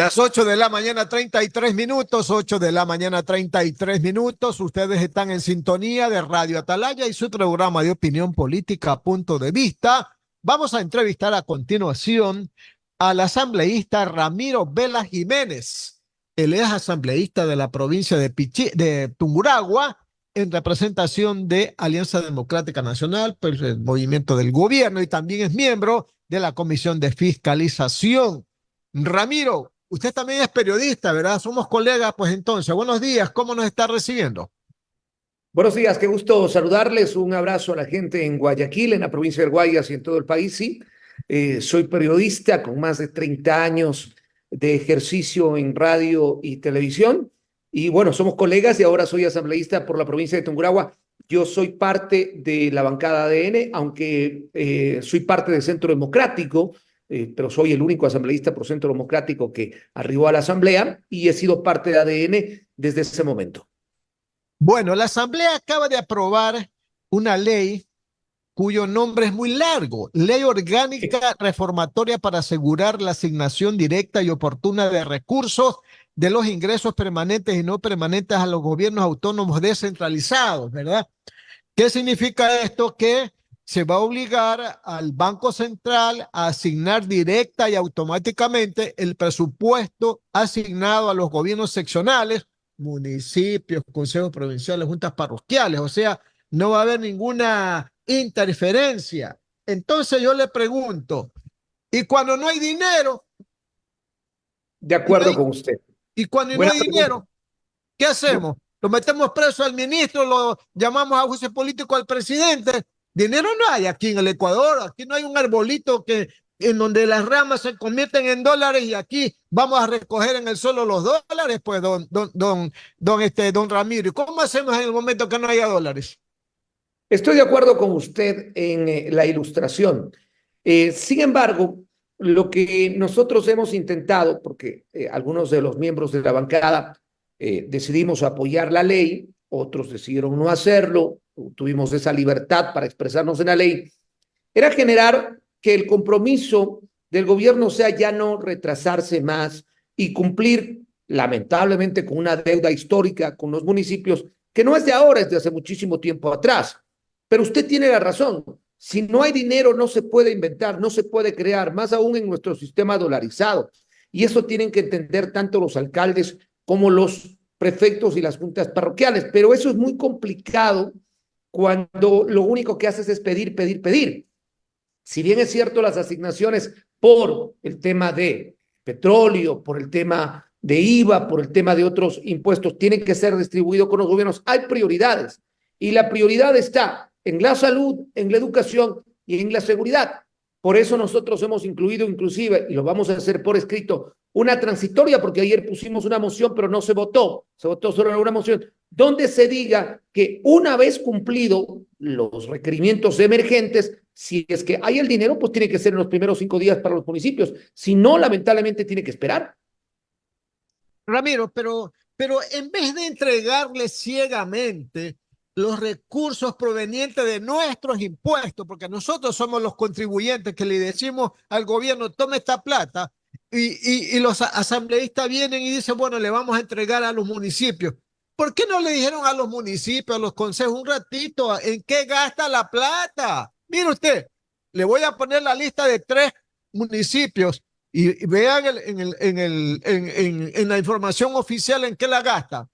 Las 8 de la mañana, 33 minutos, 8 de la mañana, 33 minutos. Ustedes están en sintonía de Radio Atalaya y su programa de opinión política, Punto de Vista. Vamos a entrevistar a continuación al asambleísta Ramiro Vela Jiménez. Él es asambleísta de la provincia de Tungurahua en representación de Alianza Democrática Nacional, pues el movimiento del gobierno, y también es miembro de la Comisión de Fiscalización. Ramiro, usted también es periodista, ¿verdad? Somos colegas, pues entonces, buenos días, ¿cómo nos está recibiendo? Buenos días, qué gusto saludarles. Un abrazo a la gente en Guayaquil, en la provincia del Guayas y en todo el país. Sí, soy periodista con más de 30 años de ejercicio en radio y televisión. Y bueno, somos colegas y ahora soy asambleísta por la provincia de Tungurahua. Yo soy parte de la bancada ADN, aunque soy parte del Centro Democrático, pero soy el único asambleísta por Centro Democrático que arribó a la asamblea y he sido parte de ADN desde ese momento. Bueno, la Asamblea acaba de aprobar una ley cuyo nombre es muy largo, Ley Orgánica Reformatoria para asegurar la asignación directa y oportuna de recursos de los ingresos permanentes y no permanentes a los gobiernos autónomos descentralizados, ¿verdad? ¿Qué significa esto? Que se va a obligar al Banco Central a asignar directa y automáticamente el presupuesto asignado a los gobiernos seccionales, municipios, consejos provinciales, juntas parroquiales. O sea, no va a haber ninguna interferencia. Entonces yo le pregunto, ¿y cuando no hay dinero? De acuerdo con usted. ¿Y cuando no Buena hay pregunta. dinero? ¿Qué hacemos? ¿Lo metemos preso al ministro? ¿Lo llamamos a juicio político al presidente? Dinero no hay aquí en el Ecuador. Aquí no hay un arbolito en donde las ramas se convierten en dólares y aquí vamos a recoger en el suelo los dólares, pues, don Ramiro. ¿Y cómo hacemos en el momento que no haya dólares? Estoy de acuerdo con usted en la ilustración. Sin embargo, lo que nosotros hemos intentado, porque algunos de los miembros de la bancada decidimos apoyar la ley, otros decidieron no hacerlo, tuvimos esa libertad para expresarnos en la ley, era generar que el compromiso del gobierno sea ya no retrasarse más y cumplir, lamentablemente, con una deuda histórica con los municipios, que no es de ahora, es de hace muchísimo tiempo atrás. Pero usted tiene la razón. Si no hay dinero, no se puede inventar, no se puede crear, más aún en nuestro sistema dolarizado. Y eso tienen que entender tanto los alcaldes como los prefectos y las juntas parroquiales. Pero eso es muy complicado cuando lo único que haces es pedir, pedir, pedir. Si bien es cierto, las asignaciones por el tema de petróleo, por el tema de IVA, por el tema de otros impuestos, tienen que ser distribuidos con los gobiernos, hay prioridades. Y la prioridad está en la salud, en la educación y en la seguridad. Por eso nosotros hemos incluido inclusive, y lo vamos a hacer por escrito, una transitoria, porque ayer pusimos una moción, pero no se votó solo una moción, donde se diga que una vez cumplido los requerimientos emergentes, si es que hay el dinero, pues tiene que ser en los primeros 5 días para los municipios. Si no, lamentablemente tiene que esperar. Ramiro, pero en vez de entregarle ciegamente los recursos provenientes de nuestros impuestos, porque nosotros somos los contribuyentes que le decimos al gobierno, tome esta plata, y los asambleístas vienen y dicen, bueno, le vamos a entregar a los municipios. ¿Por qué no le dijeron a los municipios, a los consejos, un ratito, en qué gasta la plata? Mire usted, le voy a poner la lista de 3 municipios y vean en la información oficial en qué la gasta.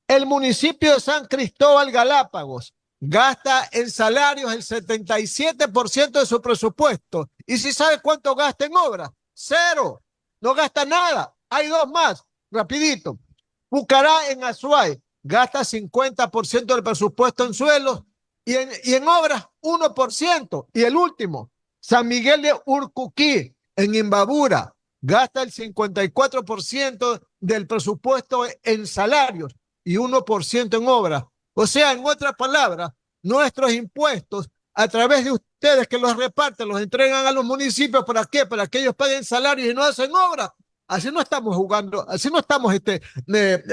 El municipio de San Cristóbal Galápagos gasta en salarios el 77% de su presupuesto. ¿Y si sabe cuánto gasta en obras? 0. No gasta nada. Hay 2 más. Rapidito. Pucará en Azuay gasta 50% del presupuesto en suelos y en obras 1%. Y el último, San Miguel de Urcuquí, en Imbabura, gasta el 54% del presupuesto en salarios y 1% en obras. O sea, en otras palabras, nuestros impuestos, a través de ustedes que los reparten, los entregan a los municipios. ¿Para qué? Para que ellos paguen salarios y no hacen obras. Así no estamos jugando, así no estamos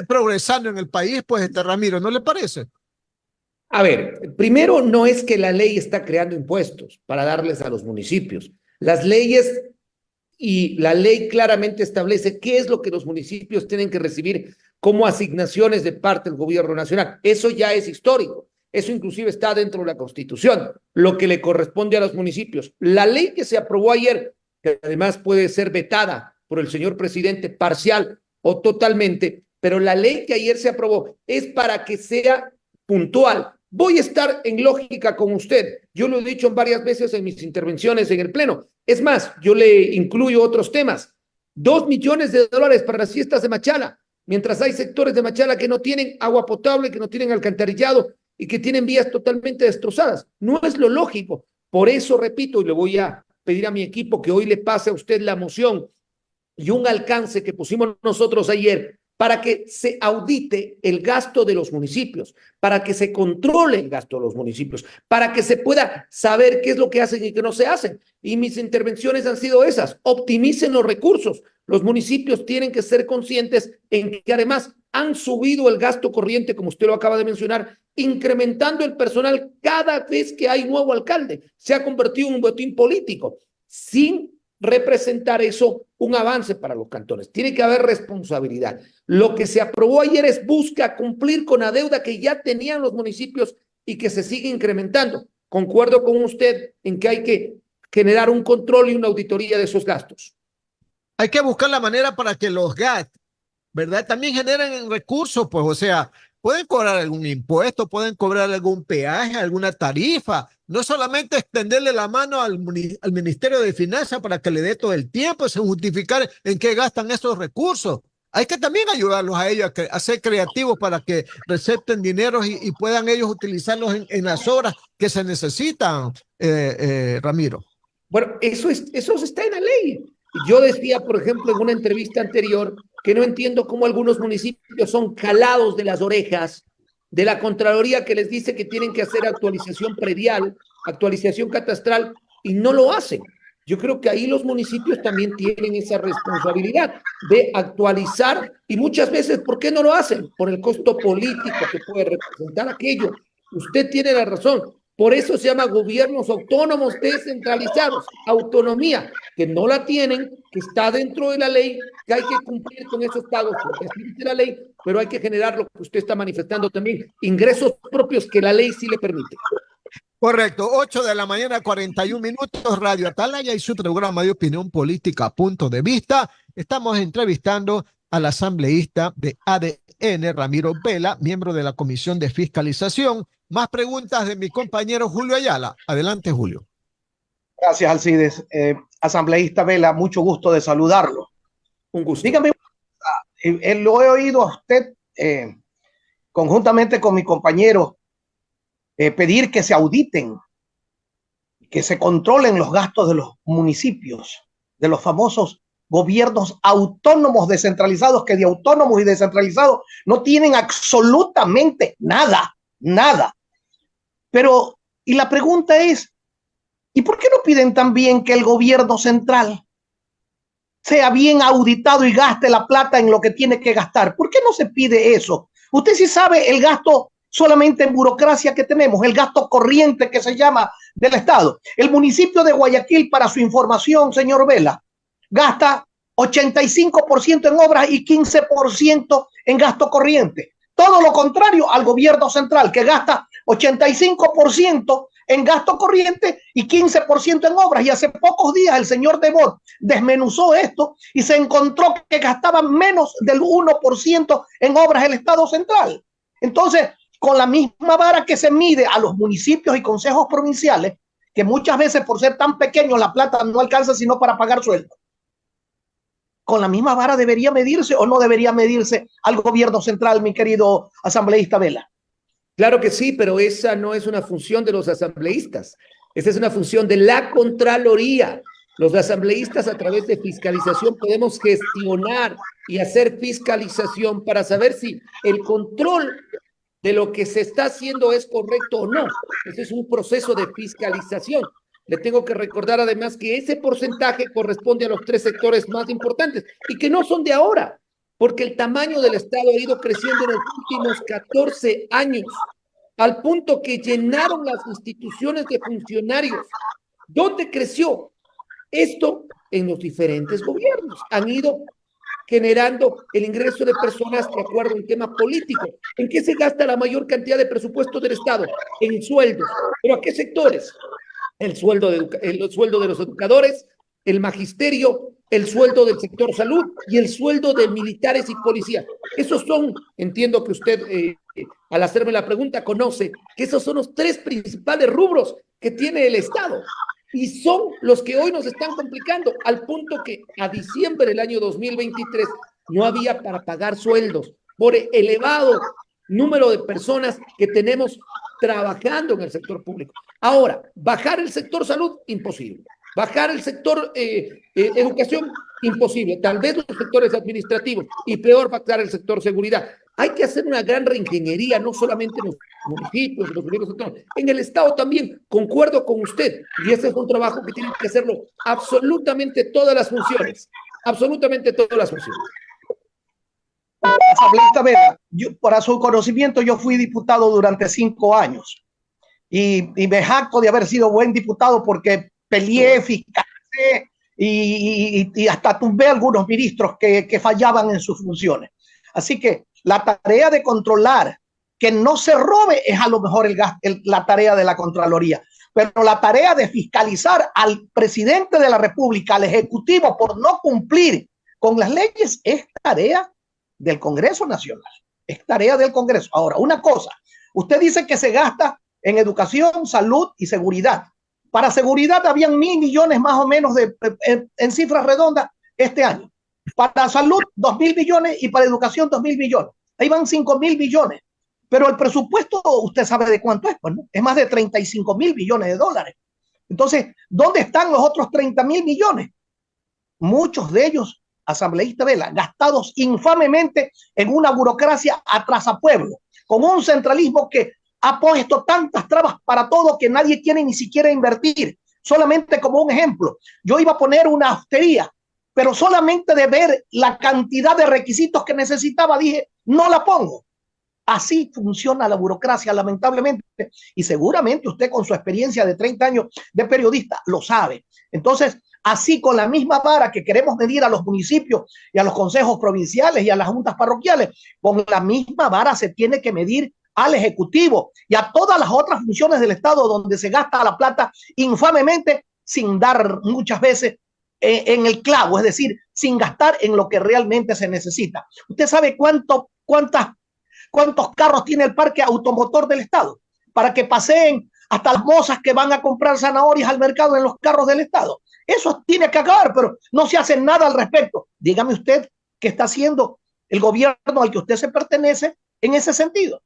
progresando en el país, pues, Ramiro, ¿no le parece? A ver, primero no es que la ley está creando impuestos para darles a los municipios. Las leyes y la ley claramente establece qué es lo que los municipios tienen que recibir como asignaciones de parte del gobierno nacional. Eso ya es histórico. Eso inclusive está dentro de la Constitución, lo que le corresponde a los municipios. La ley que se aprobó ayer, que además puede ser vetada por el señor presidente parcial o totalmente, pero la ley que ayer se aprobó es para que sea puntual. Voy a estar en lógica con usted. Yo lo he dicho varias veces en mis intervenciones en el Pleno. Es más, yo le incluyo otros temas. $2 millones para las fiestas de Machala, mientras hay sectores de Machala que no tienen agua potable, que no tienen alcantarillado y que tienen vías totalmente destrozadas. No es lo lógico. Por eso, repito, y le voy a pedir a mi equipo que hoy le pase a usted la moción y un alcance que pusimos nosotros ayer para que se audite el gasto de los municipios, para que se controle el gasto de los municipios, para que se pueda saber qué es lo que hacen y qué no se hacen. Y mis intervenciones han sido esas: optimicen los recursos. Los municipios tienen que ser conscientes en que además han subido el gasto corriente, como usted lo acaba de mencionar, incrementando el personal cada vez que hay nuevo alcalde. Se ha convertido en un botín político, sin representar eso un avance para los cantones. Tiene que haber responsabilidad. Lo que se aprobó ayer es busca cumplir con la deuda que ya tenían los municipios y que se sigue incrementando. Concuerdo con usted en que hay que generar un control y una auditoría de esos gastos. Hay que buscar la manera para que los GAT, ¿verdad? También generen recursos, pues, o sea, pueden cobrar algún impuesto, pueden cobrar algún peaje, alguna tarifa, no solamente extenderle la mano al Ministerio de Finanzas para que le dé todo el tiempo sin justificar en qué gastan esos recursos. Hay que también ayudarlos a ellos a ser creativos para que recepten dinero y puedan ellos utilizarlos en las obras que se necesitan, Ramiro. Bueno, eso está en la ley. Yo decía, por ejemplo, en una entrevista anterior, que no entiendo cómo algunos municipios son jalados de las orejas de la Contraloría, que les dice que tienen que hacer actualización predial, actualización catastral, y no lo hacen. Yo creo que ahí los municipios también tienen esa responsabilidad de actualizar, y muchas veces, ¿por qué no lo hacen? Por el costo político que puede representar aquello. Usted tiene la razón. Por eso se llama gobiernos autónomos descentralizados, autonomía, que no la tienen, que está dentro de la ley, que hay que cumplir con esos pagos, porque así dice la ley, pero hay que generar lo que usted está manifestando también, ingresos propios que la ley sí le permite. Correcto, 8 de la mañana, 41 minutos, Radio Atalaya y su programa de opinión política, Punto de Vista. Estamos entrevistando al asambleísta de ADN, Ramiro Vela, miembro de la Comisión de Fiscalización. Más preguntas de mi compañero Julio Ayala. Adelante, Julio. Gracias, Alcides. Asambleísta Vela, mucho gusto de saludarlo. Un gusto. Dígame, lo he oído a usted conjuntamente con mi compañero pedir que se auditen, que se controlen los gastos de los municipios, de los famosos gobiernos autónomos descentralizados, que de autónomos y descentralizados no tienen absolutamente nada, nada. Pero, y la pregunta es, ¿y por qué no piden también que el gobierno central sea bien auditado y gaste la plata en lo que tiene que gastar? ¿Por qué no se pide eso? Usted sí sabe el gasto solamente en burocracia que tenemos, el gasto corriente que se llama del Estado. El municipio de Guayaquil, para su información, señor Vela, gasta 85% en obras y 15% en gasto corriente. Todo lo contrario al gobierno central, que gasta 85% en gasto corriente y 15% en obras. Y hace pocos días el señor Debord desmenuzó esto y se encontró que gastaba menos del 1% en obras el Estado central. Entonces, con la misma vara que se mide a los municipios y consejos provinciales, que muchas veces por ser tan pequeños la plata no alcanza sino para pagar sueldo, con la misma vara debería medirse o no debería medirse al gobierno central, mi querido asambleísta Vela. Claro que sí, pero esa no es una función de los asambleístas. Esa es una función de la Contraloría. Los asambleístas, a través de fiscalización, podemos gestionar y hacer fiscalización para saber si el control de lo que se está haciendo es correcto o no. Ese es un proceso de fiscalización. Le tengo que recordar además que ese porcentaje corresponde a los 3 sectores más importantes y que no son de ahora, porque el tamaño del Estado ha ido creciendo en los últimos 14 años, al punto que llenaron las instituciones de funcionarios. ¿Dónde creció? Esto en los diferentes gobiernos. Han ido generando el ingreso de personas de acuerdo a un tema político. ¿En qué se gasta la mayor cantidad de presupuesto del Estado? En sueldos. ¿Pero a qué sectores? El sueldo de los educadores, el magisterio, el sueldo del sector salud y el sueldo de militares y policías. Esos son, entiendo que usted, al hacerme la pregunta, conoce que esos son los tres principales rubros que tiene el Estado. Y son los que hoy nos están complicando, al punto que a diciembre del año 2023 no había para pagar sueldos por el elevado número de personas que tenemos trabajando en el sector público. Ahora, bajar el sector salud, imposible. Bajar el sector educación, imposible. Tal vez los sectores administrativos y peor bajar el sector seguridad. Hay que hacer una gran reingeniería, no solamente en los municipios, en los gobiernos autónomos, en el Estado también. Concuerdo con usted. Y ese es un trabajo que tienen que hacerlo absolutamente todas las funciones. Absolutamente todas las funciones. Asambleísta Vela, para su conocimiento, yo fui diputado durante 5 años y me jacto de haber sido buen diputado porque peleé, fiscalicé y hasta tumbé a algunos ministros que fallaban en sus funciones. Así que la tarea de controlar que no se robe es a lo mejor la tarea de la Contraloría, pero la tarea de fiscalizar al presidente de la República, al Ejecutivo, por no cumplir con las leyes, es tarea del Congreso Nacional, es tarea del Congreso. Ahora, una cosa, usted dice que se gasta en educación, salud y seguridad. Para seguridad habían 1.000 millones más o menos en cifras redondas este año. Para salud 2.000 millones y para educación 2.000 millones. Ahí van 5.000 millones. Pero el presupuesto, usted sabe de cuánto es, pues, ¿no? Es más de 35.000 millones de dólares. Entonces, ¿dónde están los otros 30.000 millones? Muchos de ellos, asambleísta Vela, gastados infamemente en una burocracia atrasapueblo, con un centralismo que ha puesto tantas trabas para todo que nadie quiere ni siquiera invertir. Solamente como un ejemplo, yo iba a poner una hostería, pero solamente de ver la cantidad de requisitos que necesitaba, dije, no la pongo. Así funciona la burocracia, lamentablemente, y seguramente usted con su experiencia de 30 años de periodista lo sabe. Entonces, así con la misma vara que queremos medir a los municipios y a los consejos provinciales y a las juntas parroquiales, con la misma vara se tiene que medir al Ejecutivo y a todas las otras funciones del Estado donde se gasta la plata infamemente sin dar muchas veces en el clavo, es decir, sin gastar en lo que realmente se necesita. ¿Usted sabe cuántos carros tiene el parque automotor del Estado para que paseen hasta las mozas que van a comprar zanahorias al mercado en los carros del Estado? Eso tiene que acabar, pero no se hace nada al respecto. Dígame usted qué está haciendo el gobierno al que usted se pertenece en ese sentido.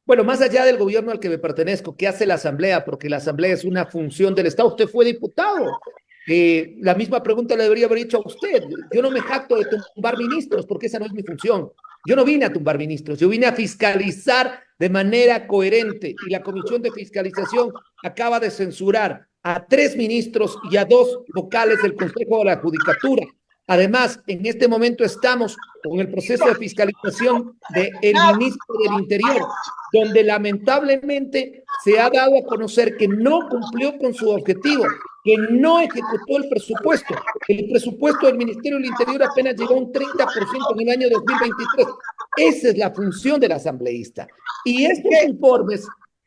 Bueno, más allá del gobierno al que me pertenezco, ¿qué hace la Asamblea? Porque la Asamblea es una función del Estado. Usted fue diputado. La misma pregunta le debería haber dicho a usted. Yo no me jacto de tumbar ministros porque esa no es mi función. Yo no vine a tumbar ministros, yo vine a fiscalizar de manera coherente y la Comisión de Fiscalización acaba de censurar a 3 ministros y a 2 vocales del Consejo de la Judicatura. Además, en este momento estamos con el proceso de fiscalización del ministro del Interior, donde lamentablemente se ha dado a conocer que no cumplió con su objetivo, que no ejecutó el presupuesto. El presupuesto del Ministerio del Interior apenas llegó a un 30% en el año 2023. Esa es la función del asambleísta. Y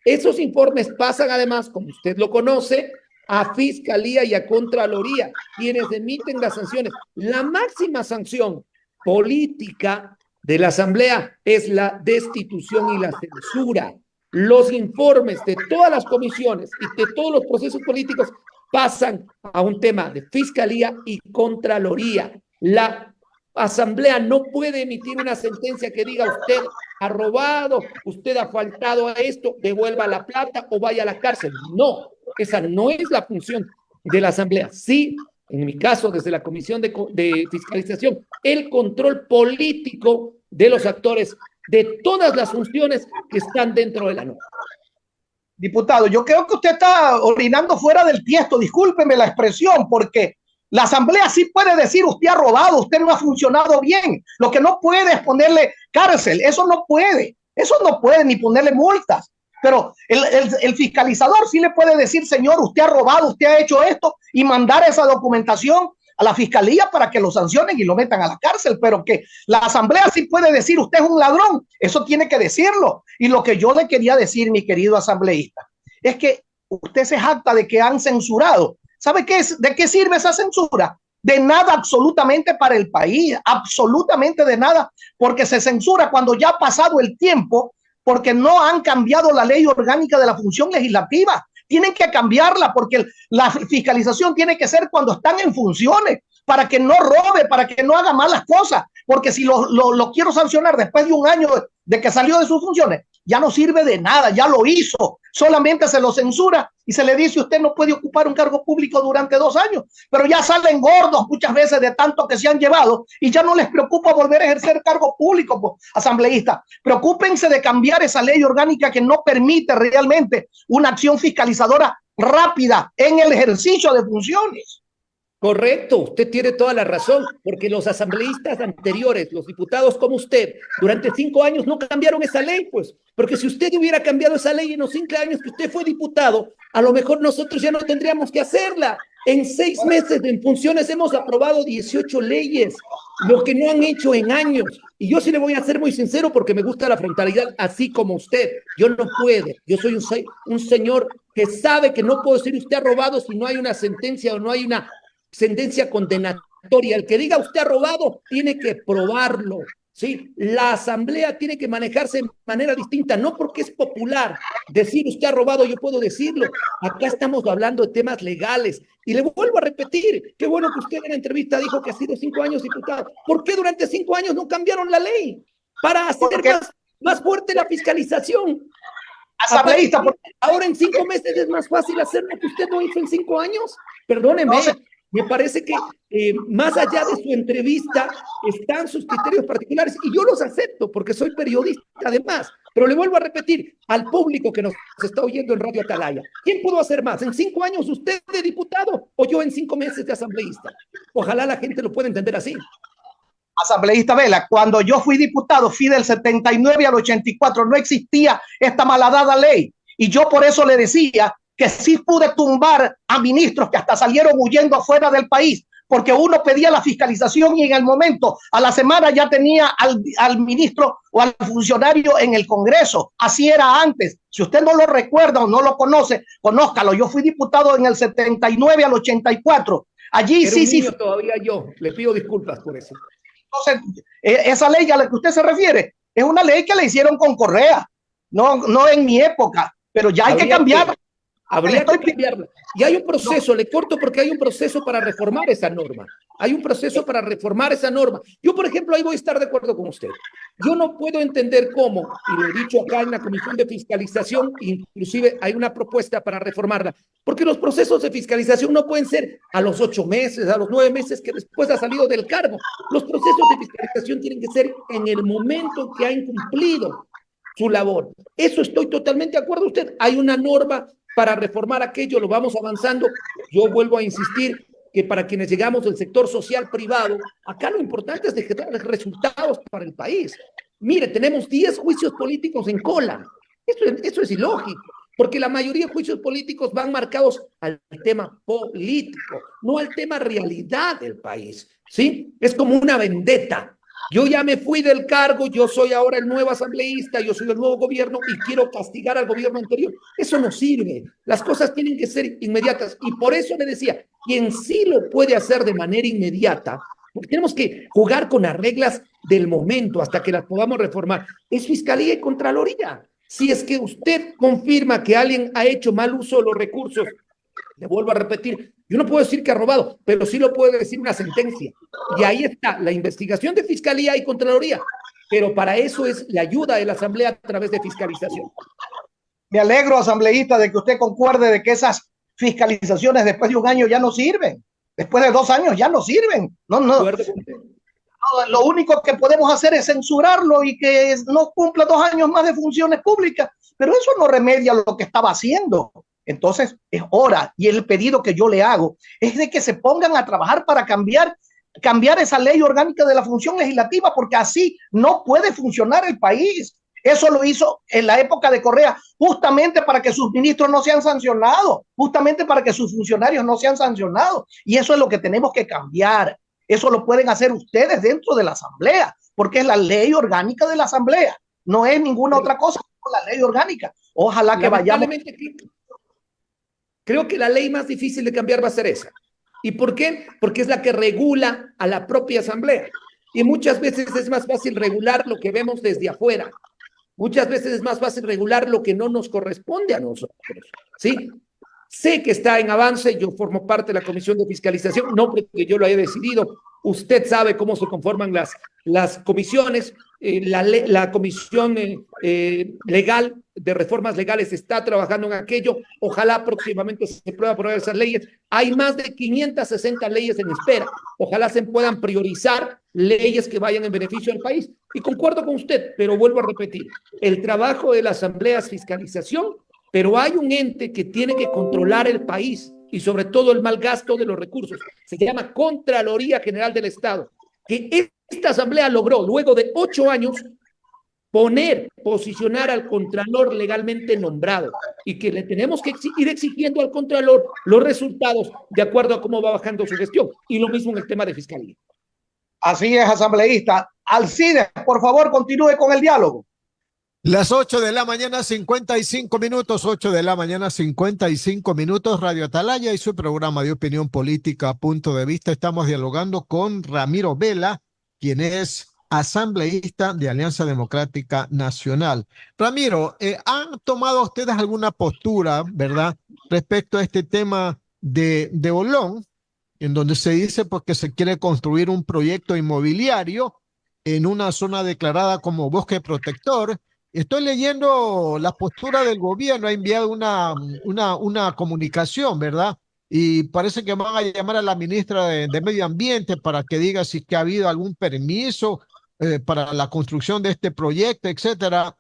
esos informes pasan además, como usted lo conoce, a Fiscalía y a Contraloría, quienes emiten las sanciones. La máxima sanción política de la Asamblea es la destitución y la censura. Los informes de todas las comisiones y de todos los procesos políticos pasan a un tema de Fiscalía y Contraloría. La Asamblea no puede emitir una sentencia que diga usted ha robado, usted ha faltado a esto, devuelva la plata o vaya a la cárcel. No, esa no es la función de la Asamblea. Sí, en mi caso, desde la Comisión de Fiscalización, el control político de los actores de todas las funciones que están dentro de la norma. Diputado, yo creo que usted está orinando fuera del tiesto, discúlpeme la expresión, porque la Asamblea sí puede decir usted ha robado, usted no ha funcionado bien. Lo que no puede es ponerle cárcel, eso no puede ni ponerle multas. Pero el fiscalizador sí le puede decir, señor, usted ha robado, usted ha hecho esto y mandar esa documentación a la fiscalía para que lo sancionen y lo metan a la cárcel, pero que la asamblea sí puede decir usted es un ladrón, eso tiene que decirlo. Y lo que yo le quería decir, mi querido asambleísta, es que usted se jacta de que han censurado. ¿Sabe qué es? ¿De qué sirve esa censura? De nada absolutamente para el país, absolutamente de nada, porque se censura cuando ya ha pasado el tiempo, porque no han cambiado la ley orgánica de la función legislativa. Tienen que cambiarla porque la fiscalización tiene que ser cuando están en funciones, para que no robe, para que no haga malas cosas, porque si lo quiero sancionar después de un año de que salió de sus funciones, ya no sirve de nada, ya lo hizo, solamente se lo censura y se le dice usted no puede ocupar un cargo público durante 2 años, pero ya salen gordos muchas veces de tanto que se han llevado y ya no les preocupa volver a ejercer cargo público, pues, asambleístas. Preocúpense de cambiar esa ley orgánica que no permite realmente una acción fiscalizadora rápida en el ejercicio de funciones. Correcto, usted tiene toda la razón, porque los asambleístas anteriores, los diputados como usted, durante 5 años no cambiaron esa ley, pues, porque si usted hubiera cambiado esa ley en los 5 años que usted fue diputado, a lo mejor nosotros ya no tendríamos que hacerla. En 6 meses de funciones hemos aprobado 18 leyes, lo que no han hecho en años. Y yo sí le voy a ser muy sincero porque me gusta la frontalidad, así como usted. Yo no puedo, yo soy un señor que sabe que no puedo decir usted ha robado si no hay una sentencia o no hay una sentencia condenatoria. El que diga usted ha robado tiene que probarlo, ¿sí? La asamblea tiene que manejarse de manera distinta, no porque es popular decir usted ha robado, yo puedo decirlo. Acá estamos hablando de temas legales. Y le vuelvo a repetir, qué bueno que usted en la entrevista dijo que ha sido 5 años diputado. ¿Por qué durante 5 años no cambiaron la ley? Para hacer más fuerte la fiscalización. Asambleísta, ahora en 5 meses es más fácil hacer lo que usted no hizo en 5 años. Perdóneme. Me parece que más allá de su entrevista están sus criterios particulares y yo los acepto porque soy periodista además. Pero le vuelvo a repetir al público que nos está oyendo en Radio Atalaya, ¿quién pudo hacer más? ¿En 5 años usted de diputado o yo en 5 meses de asambleísta? Ojalá la gente lo pueda entender así. Asambleísta Vela, cuando yo fui diputado, fui del 79 al 84, no existía esta malhadada ley. Y yo por eso le decía que sí pude tumbar a ministros que hasta salieron huyendo fuera del país, porque uno pedía la fiscalización y en el momento, a la semana ya tenía al ministro o al funcionario en el Congreso. Así era antes. Si usted no lo recuerda o no lo conoce, conózcalo. Yo fui diputado en el 79 al 84. Allí sí. Todavía yo. Le pido disculpas por eso. Entonces, esa ley a la que usted se refiere es una ley que le hicieron con Correa, no en mi época, pero ya hay que cambiarla. Habría que cambiarla. Y hay un proceso, le corto porque hay un proceso para reformar esa norma. Hay un proceso para reformar esa norma. Yo, por ejemplo, ahí voy a estar de acuerdo con usted. Yo no puedo entender cómo, y lo he dicho acá en la Comisión de Fiscalización, inclusive hay una propuesta para reformarla, porque los procesos de fiscalización no pueden ser a los 8 meses, a los 9 meses que después ha salido del cargo. Los procesos de fiscalización tienen que ser en el momento que ha incumplido su labor. Eso estoy totalmente de acuerdo con usted. Hay una norma para reformar aquello, lo vamos avanzando. Yo vuelvo a insistir que para quienes llegamos del sector social privado, acá lo importante es generar resultados para el país. Mire, tenemos 10 juicios políticos en cola. Eso es ilógico, porque la mayoría de juicios políticos van marcados al tema político, no al tema realidad del país, ¿sí? Es como una vendetta. Yo ya me fui del cargo, yo soy ahora el nuevo asambleísta, yo soy el nuevo gobierno y quiero castigar al gobierno anterior. Eso no sirve. Las cosas tienen que ser inmediatas. Y por eso le decía, quien sí lo puede hacer de manera inmediata, porque tenemos que jugar con las reglas del momento hasta que las podamos reformar, es Fiscalía y Contraloría. Si es que usted confirma que alguien ha hecho mal uso de los recursos, le vuelvo a repetir, yo no puedo decir que ha robado, pero sí lo puedo decir una sentencia. Y ahí está la investigación de Fiscalía y Contraloría. Pero para eso es la ayuda de la Asamblea a través de fiscalización. Me alegro, asambleísta, de que usted concuerde de que esas fiscalizaciones después de un año ya no sirven. Después de 2 años ya no sirven. No. Lo único que podemos hacer es censurarlo y que no cumpla 2 años más de funciones públicas. Pero eso no remedia lo que estaba haciendo. Entonces es hora, y el pedido que yo le hago es de que se pongan a trabajar para cambiar esa ley orgánica de la función legislativa, porque así no puede funcionar el país. Eso lo hizo en la época de Correa, justamente para que sus ministros no sean sancionados, justamente para que sus funcionarios no sean sancionados. Y eso es lo que tenemos que cambiar. Eso lo pueden hacer ustedes dentro de la Asamblea, porque es la ley orgánica de la Asamblea. No es ninguna otra cosa que la ley orgánica. Ojalá que vayamos. Creo que la ley más difícil de cambiar va a ser esa. ¿Y por qué? Porque es la que regula a la propia Asamblea. Y muchas veces es más fácil regular lo que vemos desde afuera. Muchas veces es más fácil regular lo que no nos corresponde a nosotros, ¿sí? Sé que está en avance, yo formo parte de la Comisión de Fiscalización, no porque yo lo haya decidido. Usted sabe cómo se conforman las comisiones. La Comisión Legal de Reformas Legales está trabajando en aquello. Ojalá próximamente se puedan aprobar esas leyes. Hay más de 560 leyes en espera. Ojalá se puedan priorizar leyes que vayan en beneficio del país. Y concuerdo con usted, pero vuelvo a repetir, el trabajo de la Asamblea es fiscalización, pero hay un ente que tiene que controlar el país y sobre todo el mal gasto de los recursos. Se llama Contraloría General del Estado, que esta Asamblea logró, luego de 8 años, posicionar al Contralor legalmente nombrado y que le tenemos que ir exigiendo al Contralor los resultados de acuerdo a cómo va bajando su gestión. Y lo mismo en el tema de fiscalía. Así es, asambleísta. Alcides, por favor, continúe con el diálogo. Las 8 de la mañana, 55 minutos, 8 de la mañana, 55 minutos, Radio Atalaya y su programa de opinión política, Punto de Vista. Estamos dialogando con Ramiro Vela, quien es asambleísta de Alianza Democrática Nacional. Ramiro, ¿han tomado ustedes alguna postura, verdad, respecto a este tema de Olón, en donde se dice pues, que se quiere construir un proyecto inmobiliario en una zona declarada como bosque protector? Estoy leyendo la postura del gobierno, ha enviado una comunicación, ¿verdad? Y parece que van a llamar a la ministra de Medio Ambiente para que diga si que ha habido algún permiso para la construcción de este proyecto, etcétera.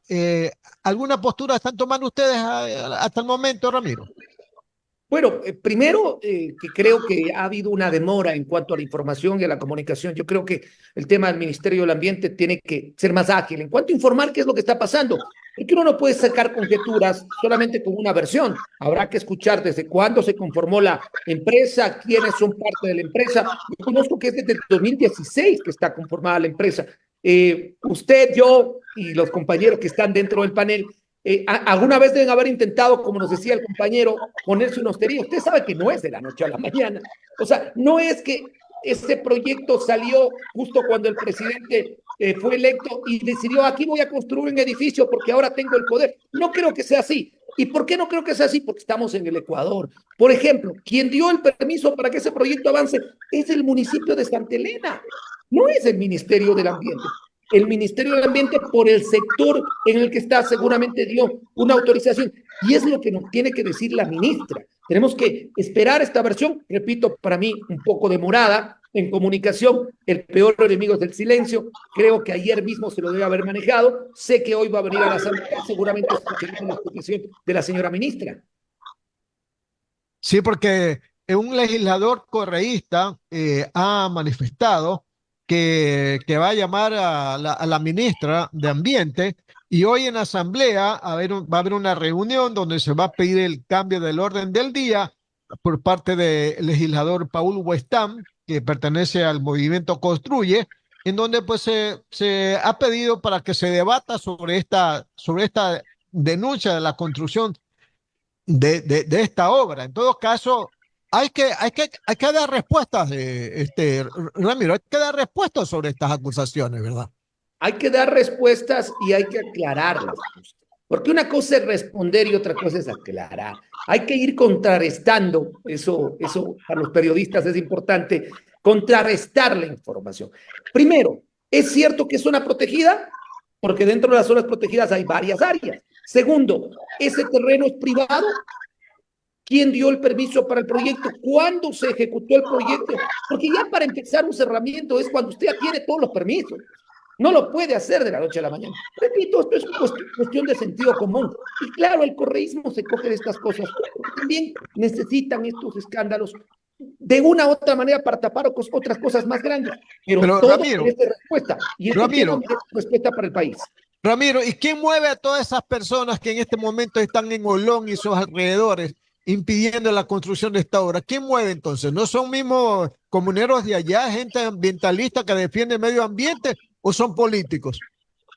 ¿Alguna postura están tomando ustedes hasta el momento, Ramiro? Bueno, primero que creo que ha habido una demora en cuanto a la información y a la comunicación. Yo creo que el tema del Ministerio del Ambiente tiene que ser más ágil en cuanto a informar qué es lo que está pasando. Porque uno no puede sacar conjeturas solamente con una versión. Habrá que escuchar desde cuándo se conformó la empresa, quiénes son parte de la empresa. Yo conozco que es desde el 2016 que está conformada la empresa. Usted, yo y los compañeros que están dentro del panel alguna vez deben haber intentado, como nos decía el compañero, ponerse una hostería. Usted sabe que no es de la noche a la mañana. O sea, no es que este proyecto salió justo cuando el presidente fue electo y decidió, aquí voy a construir un edificio porque ahora tengo el poder. No creo que sea así. ¿Y por qué no creo que sea así? Porque estamos en el Ecuador. Por ejemplo, quien dio el permiso para que ese proyecto avance es el municipio de Santa Elena, no es el Ministerio del Ambiente. El Ministerio del Ambiente, por el sector en el que está, seguramente dio una autorización. Y es lo que nos tiene que decir la ministra. Tenemos que esperar esta versión, repito, para mí un poco demorada en comunicación. El peor enemigo es el silencio. Creo que ayer mismo se lo debe haber manejado. Sé que hoy va a venir a la Asamblea, seguramente escucharemos la explicación de la señora ministra. Sí, porque un legislador correísta ha manifestado que va a llamar a la ministra de Ambiente y hoy en asamblea va a haber una reunión donde se va a pedir el cambio del orden del día por parte del legislador Paul Westam, que pertenece al movimiento Construye, en donde pues se ha pedido para que se debata sobre esta denuncia de la construcción de esta obra. En todo caso, hay que dar respuestas, Ramiro, hay que dar respuestas sobre estas acusaciones, ¿verdad? Hay que dar respuestas y hay que aclararlas. Porque una cosa es responder y otra cosa es aclarar. Hay que ir contrarrestando, eso para los periodistas es importante, contrarrestar la información. Primero, ¿es cierto que es zona protegida? Porque dentro de las zonas protegidas hay varias áreas. Segundo, ¿ese terreno es privado? ¿Quién dio el permiso para el proyecto? ¿Cuándo se ejecutó el proyecto? Porque ya para empezar un cerramiento es cuando usted adquiere todos los permisos. No lo puede hacer de la noche a la mañana. Repito, esto es cuestión de sentido común. Y claro, el correísmo se coge de estas cosas. También necesitan estos escándalos de una u otra manera para tapar otras cosas más grandes. Pero todo Ramiro, merece respuesta. Y este tema merece respuesta para el país. Ramiro, ¿y quién mueve a todas esas personas que en este momento están en Olón y sus alrededores impidiendo la construcción de esta obra? ¿Quién mueve entonces? ¿No son mismos comuneros de allá, gente ambientalista que defiende el medio ambiente o son políticos?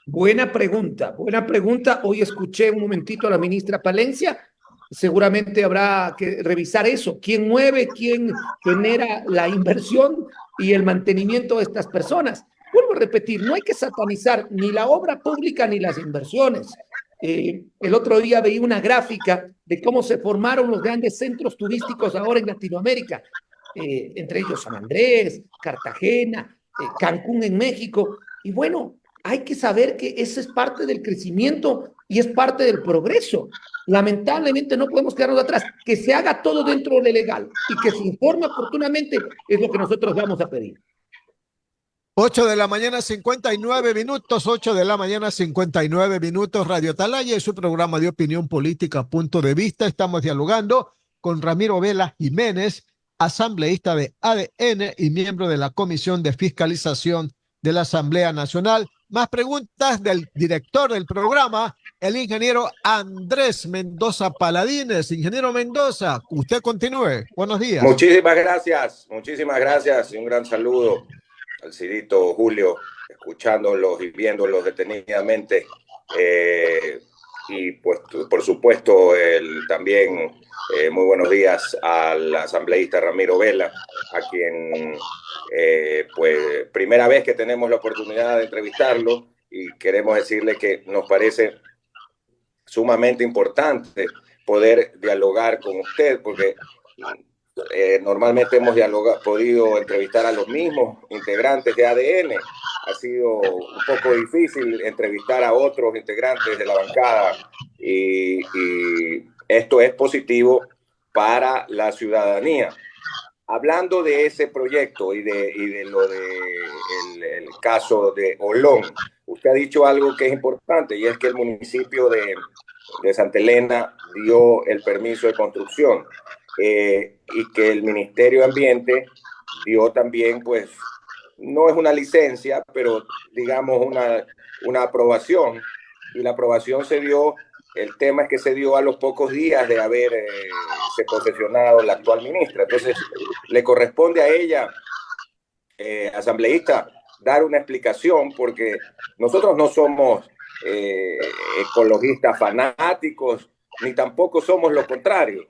Buena pregunta, buena pregunta. Hoy escuché un momentito a la ministra Palencia. Seguramente habrá que revisar eso. ¿Quién mueve, quién genera la inversión y el mantenimiento de estas personas? Vuelvo a repetir, no hay que satanizar ni la obra pública ni las inversiones. El otro día veí una gráfica de cómo se formaron los grandes centros turísticos ahora en Latinoamérica, entre ellos San Andrés, Cartagena, Cancún en México. Y bueno, hay que saber que eso es parte del crecimiento y es parte del progreso. Lamentablemente no podemos quedarnos atrás. Que se haga todo dentro de lo legal y que se informe oportunamente es lo que nosotros vamos a pedir. 8 de la mañana, 59 minutos, 8 de la mañana, 59 minutos, Radio Atalaya y su programa de opinión política, Punto de Vista. Estamos dialogando con Ramiro Vela Jiménez, asambleísta de ADN y miembro de la Comisión de Fiscalización de la Asamblea Nacional. Más preguntas del director del programa, el ingeniero Andrés Mendoza Paladines. Ingeniero Mendoza, usted continúe. Buenos días. Muchísimas gracias y un gran saludo al Cidito Julio, escuchándolos y viéndolos detenidamente. Y pues, por supuesto, también muy buenos días al asambleísta Ramiro Vela, a quien, pues, primera vez que tenemos la oportunidad de entrevistarlo y queremos decirle que nos parece sumamente importante poder dialogar con usted, porque normalmente hemos podido entrevistar a los mismos integrantes de ADN. Ha sido un poco difícil entrevistar a otros integrantes de la bancada y esto es positivo para la ciudadanía. Hablando de ese proyecto y de lo el caso de Olón, usted ha dicho algo que es importante y es que el municipio de Santa Elena dio el permiso de construcción. Y que el Ministerio de Ambiente dio también, pues, no es una licencia, pero digamos una aprobación. Y la aprobación se dio, el tema es que se dio a los pocos días de haberse posesionado la actual ministra. Entonces, le corresponde a ella, asambleísta, dar una explicación, porque nosotros no somos ecologistas fanáticos, ni tampoco somos lo contrario.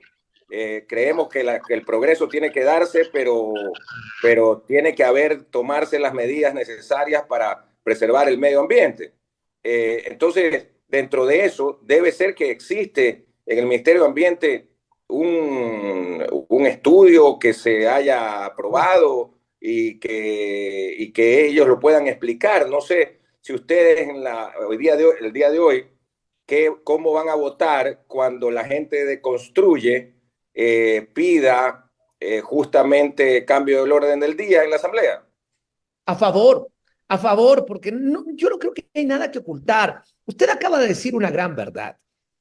Creemos que el progreso tiene que darse, pero tiene que tomarse las medidas necesarias para preservar el medio ambiente. Entonces, dentro de eso, debe ser que existe en el Ministerio de Ambiente un estudio que se haya aprobado y que ellos lo puedan explicar. No sé si ustedes el día de hoy, cómo van a votar cuando la gente deconstruye pida justamente cambio del orden del día en la Asamblea. A favor, porque no, yo no creo que hay nada que ocultar. Usted acaba de decir una gran verdad.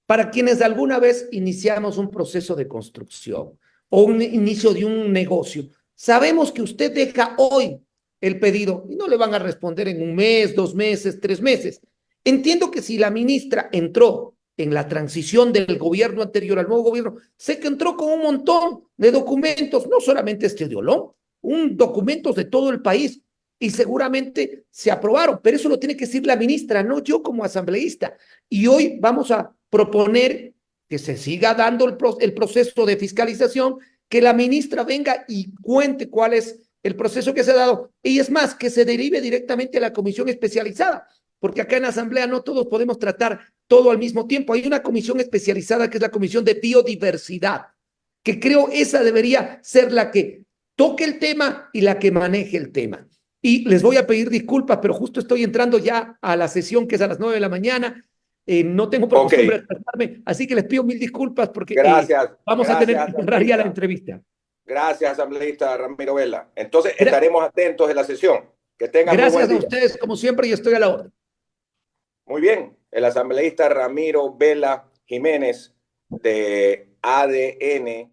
Para quienes alguna vez iniciamos un proceso de construcción o un inicio de un negocio, sabemos que usted deja hoy el pedido y no le van a responder en un mes, 2 meses, 3 meses. Entiendo que si la ministra entró en la transición del gobierno anterior al nuevo gobierno, sé que entró con un montón de documentos, no solamente este de Olón, documentos de todo el país, y seguramente se aprobaron, pero eso lo tiene que decir la ministra, no yo como asambleísta. Y hoy vamos a proponer que se siga dando el proceso de fiscalización, que la ministra venga y cuente cuál es el proceso que se ha dado, y es más, que se derive directamente a la comisión especializada, porque acá en la asamblea no todos podemos tratar todo al mismo tiempo. Hay una comisión especializada que es la Comisión de Biodiversidad, que creo esa debería ser la que toque el tema y la que maneje el tema. Y les voy a pedir disculpas, pero justo estoy entrando ya a la sesión que es a las 9 de la mañana. No tengo por costumbre despertarme, así que les pido mil disculpas porque vamos a tener que cerrar ya la entrevista. Gracias, asambleísta Ramiro Vela. Entonces estaremos atentos de la sesión. Que tengan gracias a ustedes, como siempre, y estoy a la orden. Muy bien, el asambleísta Ramiro Vela Jiménez de ADN